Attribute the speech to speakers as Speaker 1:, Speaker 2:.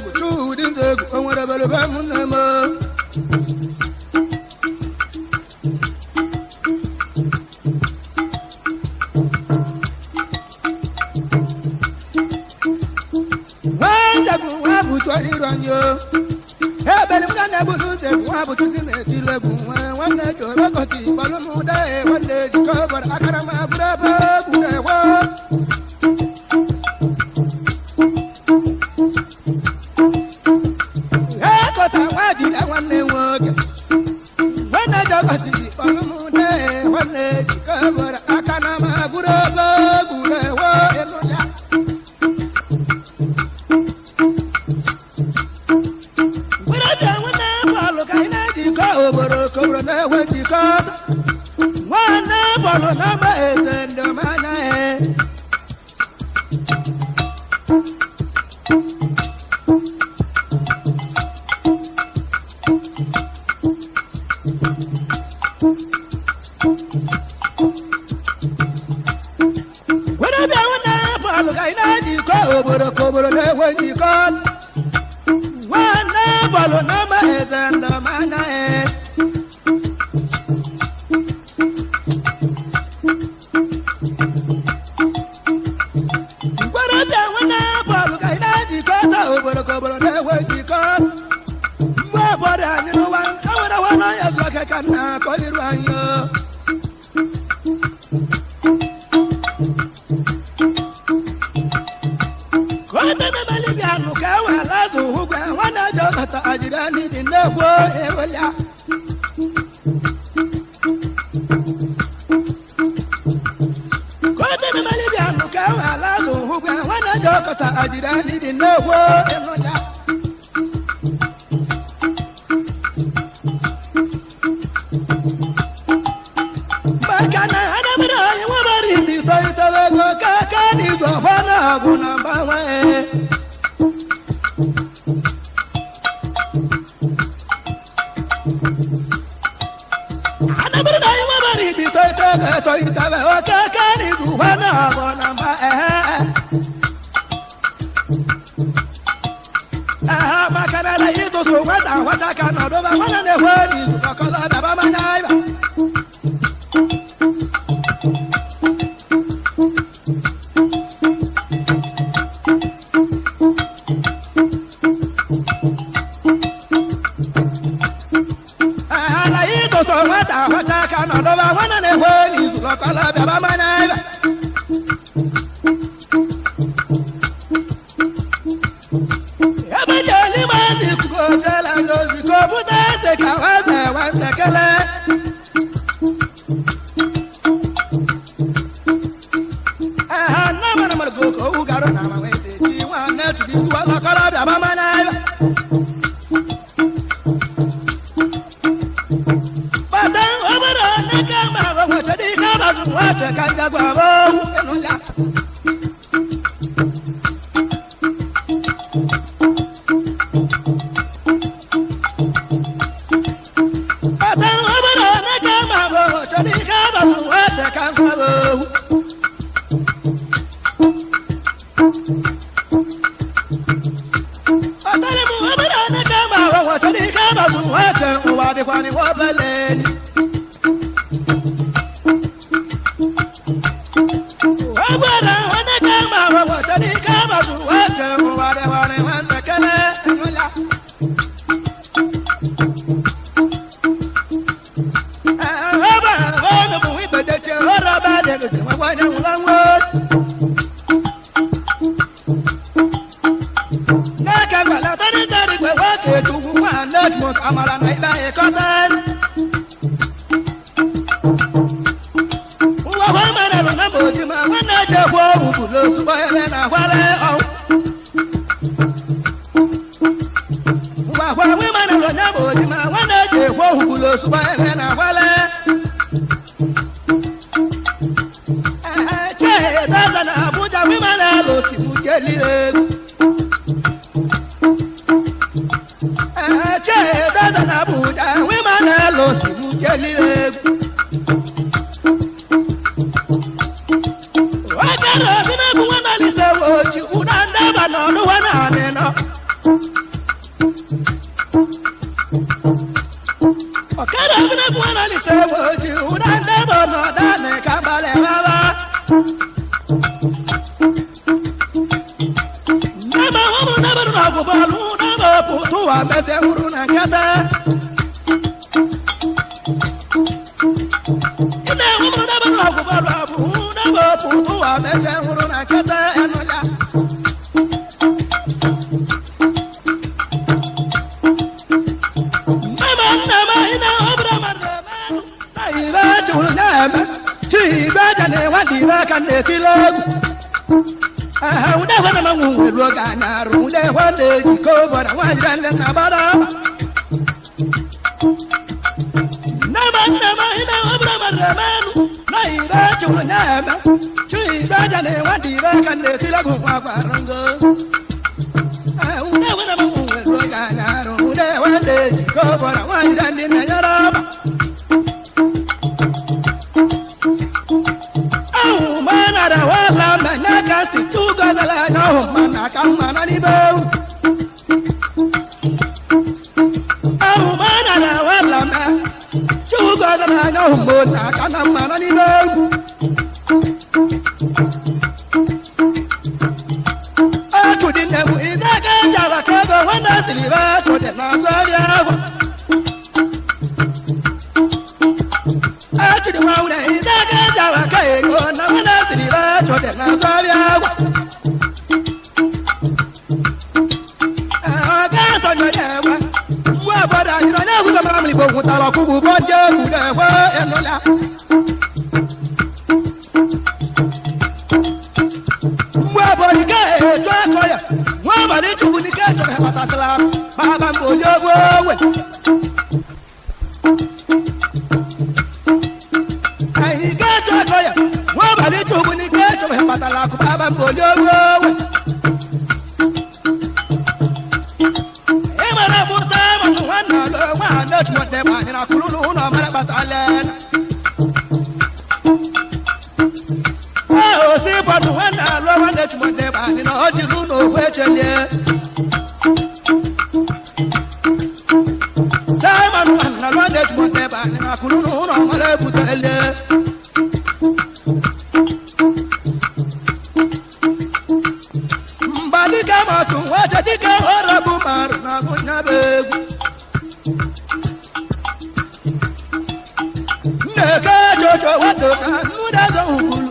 Speaker 1: ndegu chudi ndegu onwere bele be munemo ndegu wabu twali ranyo ebele mwana busu ndegu wabu tudine tilegu wana jo bakoti balumu dae wande dikobar akarama buraba budewa
Speaker 2: Una ndaba no wana neno
Speaker 1: ụwa mese nwụrụ na nkata ime nwụrụ na bụrụ ọgwụ bọrụ abụ na bụpụ ụwa mese nwụrụ na nkata enụla mama nna m ina ọbụla mara na ibe chụrụ na-eme chi ibe aja na-enwe dị ibe aka na-etile egwu ude hwana mangu welo gana rude hwane jikobora wajirande nabara nama ina obra maramanu na iba chuna nama chiba jane wadi ba kande tila kwa barango ude hwana mangu welo gana rude hwane jikobora wajirande nayaraba manara wala manaka situga dala no manaka manani bo manara wala ma chuga dala no manaka manani bo atudine mu izaga jaba kago wana siliba tode na gwaria atudi mauna izaga jaba kago na wana siliba tode na gwaria aga sonyo dewa wa boda iro na ku ba mli bo mutala ku bu bonje ku dewa enola wa bodi ka e to akoya wa ba ni tu ni ka to ba ta sala ba ba mbo yo wo we ai ka to akoya wa ba ni tu ni ka to ba ta la ku ba ba mbo yo wo we e mara bu sa ma tu wa na lo wa na tu de ba ni na ku lu no mara ba ta le si patu wana lo wana chumone bani no jiru no wechele Simon wana lo wana chumone bani na kulunu no male butele Mbadi kama tu wacha tika ora bumar na kunya begu Neka jojo wato na muda zo